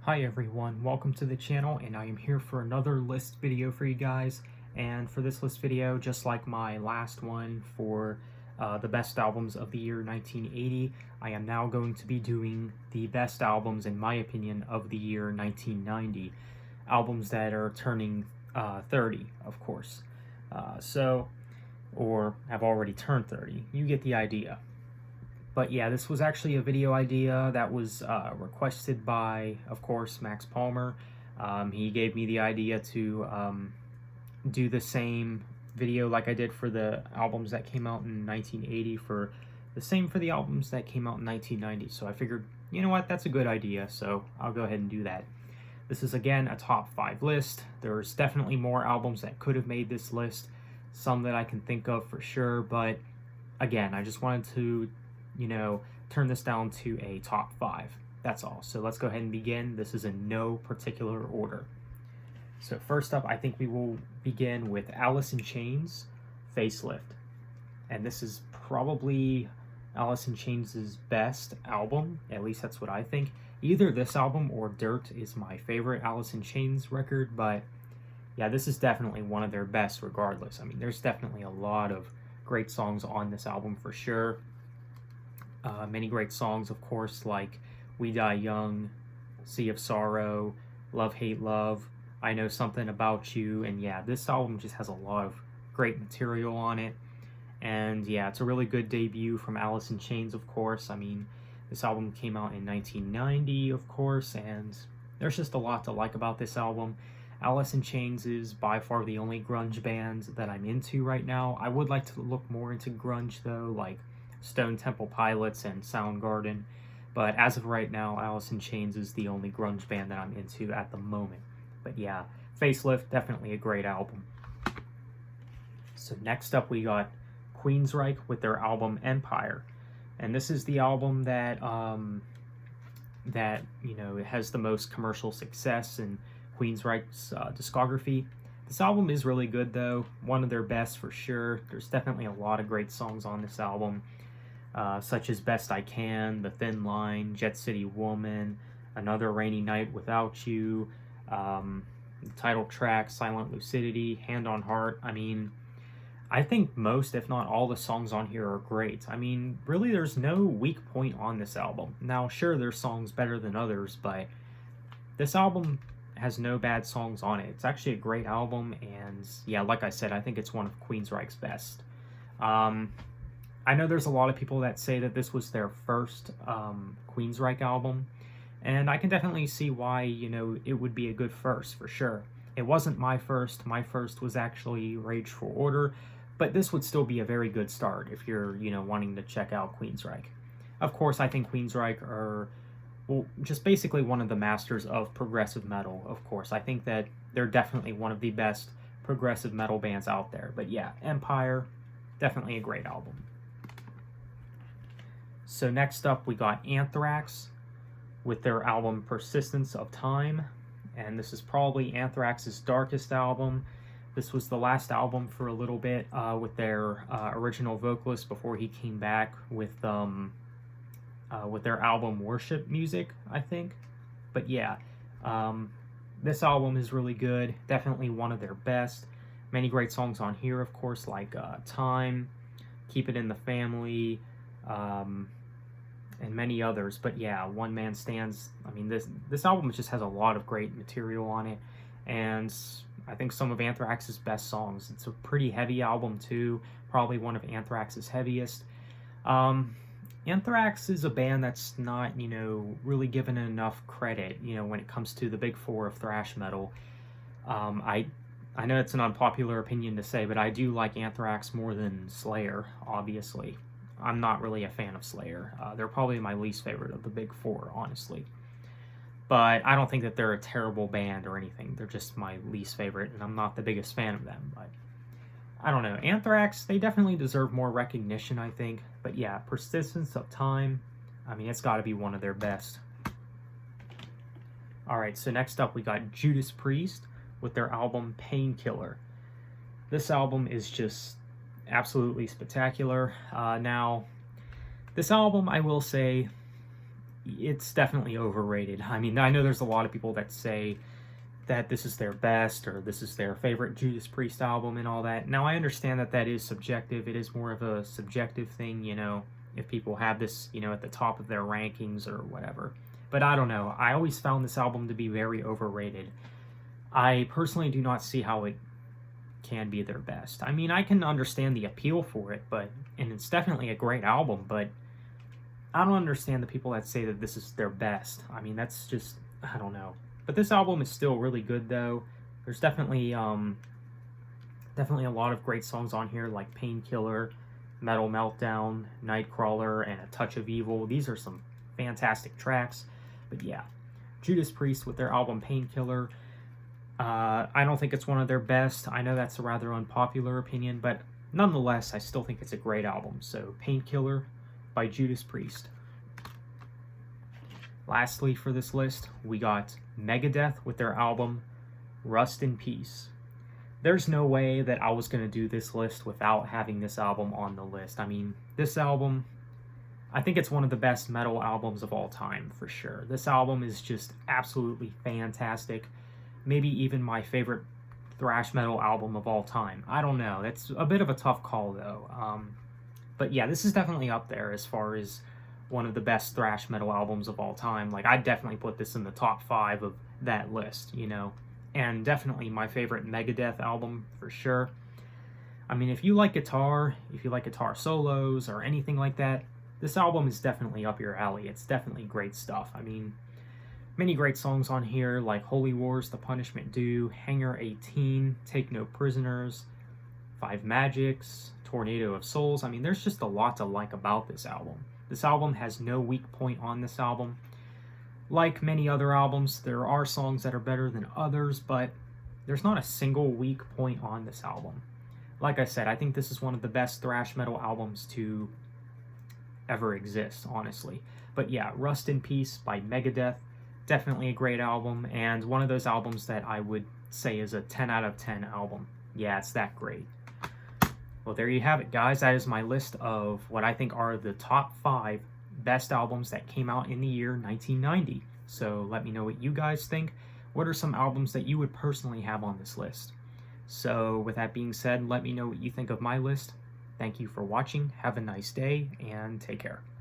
Hi everyone, welcome to the channel, and I am here for another list video for you guys. And for this list video, just like my last one for the best albums of the year 1980, I am now going to be doing the best albums, in my opinion, of the year 1990. Albums that are turning 30, of course. Or have already turned 30. You get the idea. But yeah, this was actually a video idea that was requested by, of course, Max Palmer. He gave me the idea to do the same video like I did for the albums that came out in 1980, for the same for the albums that came out in 1990. So I figured, you know what, that's a good idea, so I'll go ahead and do that. This is, again, a top 5 list. There's definitely more albums that could have made this list, some that I can think of for sure, but again, I just wanted to turn this down to a top 5. That's all. So let's go ahead and begin. This is in no particular order. So first up, I think we will begin with Alice in Chains, Facelift. And this is probably Alice in Chains' best album. At least that's what I think. Either this album or Dirt is my favorite Alice in Chains record, but yeah, this is definitely one of their best regardless. I mean, there's definitely a lot of great songs on this album for sure. Many great songs, of course, like We Die Young, Sea of Sorrow, Love, Hate, Love, I Know Something About You, and yeah, this album just has a lot of great material on it. And yeah, it's a really good debut from Alice in Chains, of course. I mean, this album came out in 1990, of course, and there's just a lot to like about this album. Alice in Chains is by far the only grunge band that I'm into right now. I would like to look more into grunge, though, like Stone Temple Pilots and Soundgarden, but as of right now, Alice in Chains is the only grunge band that I'm into at the moment. But yeah, Facelift, definitely a great album. So next up we got Queensryche with their album Empire, and this is the album that it has the most commercial success in Queensryche's discography. This album is really good, though, one of their best for sure. There's definitely a lot of great songs on this album, such as Best I Can, The Thin Line, Jet City Woman, Another Rainy Night Without You, the title track, Silent Lucidity, Hand on Heart. I mean, I think most, if not all, the songs on here are great. I mean, really, there's no weak point on this album. Now, sure, there's songs better than others, but this album has no bad songs on it. It's actually a great album, and yeah, like I said, I think it's one of Queensryche's best. I know there's a lot of people that say that this was their first Queensryche album, and I can definitely see why, it would be a good first, for sure. It wasn't my first. My first was actually Rage for Order, but this would still be a very good start if you're, wanting to check out Queensryche. Of course, I think Queensryche are, well, just basically one of the masters of progressive metal, of course. I think that they're definitely one of the best progressive metal bands out there. But yeah, Empire, definitely a great album. So next up, we got Anthrax with their album Persistence of Time. And this is probably Anthrax's darkest album. This was the last album for a little bit with their original vocalist before he came back with their album Worship Music, I think. But yeah, this album is really good. Definitely one of their best. Many great songs on here, of course, like Time, Keep It in the Family, and many others. But yeah, One Man Stands. I mean, this album just has a lot of great material on it, and I think some of Anthrax's best songs. It's a pretty heavy album too, probably one of Anthrax's heaviest. Anthrax is a band that's not, really given enough credit, when it comes to the big four of thrash metal. I know it's an unpopular opinion to say, but I do like Anthrax more than Slayer, obviously. I'm not really a fan of Slayer. They're probably my least favorite of the big four, honestly. But I don't think that they're a terrible band or anything. They're just my least favorite, and I'm not the biggest fan of them. But I don't know. Anthrax, they definitely deserve more recognition, I think. But yeah, Persistence of Time, I mean, it's got to be one of their best. Alright, so next up we got Judas Priest with their album Painkiller. This album is just absolutely spectacular. Now, this album, I will say, it's definitely overrated. I mean, I know there's a lot of people that say that this is their best or this is their favorite Judas Priest album and all that. Now, I understand that that is subjective. It is more of a subjective thing, you know, if people have this, you know, at the top of their rankings or whatever. But I don't know. I always found this album to be very overrated. I personally do not see how it can be their best. I mean, I can understand the appeal for it, and it's definitely a great album, but I don't understand the people that say that this is their best. I mean, that's just, I don't know. But this album is still really good, though. There's definitely a lot of great songs on here, like Painkiller, Metal Meltdown, Nightcrawler, and A Touch of Evil. These are some fantastic tracks. But yeah, Judas Priest with their album Painkiller. I don't think it's one of their best. I know that's a rather unpopular opinion, but nonetheless, I still think it's a great album. So, Painkiller by Judas Priest. Lastly, for this list, we got Megadeth with their album Rust in Peace. There's no way that I was going to do this list without having this album on the list. I mean, this album, I think it's one of the best metal albums of all time, for sure. This album is just absolutely fantastic. Maybe even my favorite thrash metal album of all time. I don't know. That's a bit of a tough call, though. But yeah, this is definitely up there as far as one of the best thrash metal albums of all time. Like, I'd definitely put this in the top 5 of that list, you know. And definitely my favorite Megadeth album, for sure. I mean, if you like guitar solos, or anything like that, this album is definitely up your alley. It's definitely great stuff. I mean, many great songs on here, like Holy Wars, The Punishment Due, Hangar 18, Take No Prisoners, Five Magics, Tornado of Souls. I mean, there's just a lot to like about this album. This album has no weak point on this album. Like many other albums, there are songs that are better than others, but there's not a single weak point on this album. Like I said, I think this is one of the best thrash metal albums to ever exist, honestly. But yeah, Rust in Peace by Megadeth, definitely a great album, and one of those albums that I would say is a 10 out of 10 album. Yeah, it's that great. Well, there you have it, guys. That is my list of what I think are the top 5 best albums that came out in the year 1990. So let me know what you guys think. What are some albums that you would personally have on this list? So with that being said, let me know what you think of my list. Thank you for watching. Have a nice day, and take care.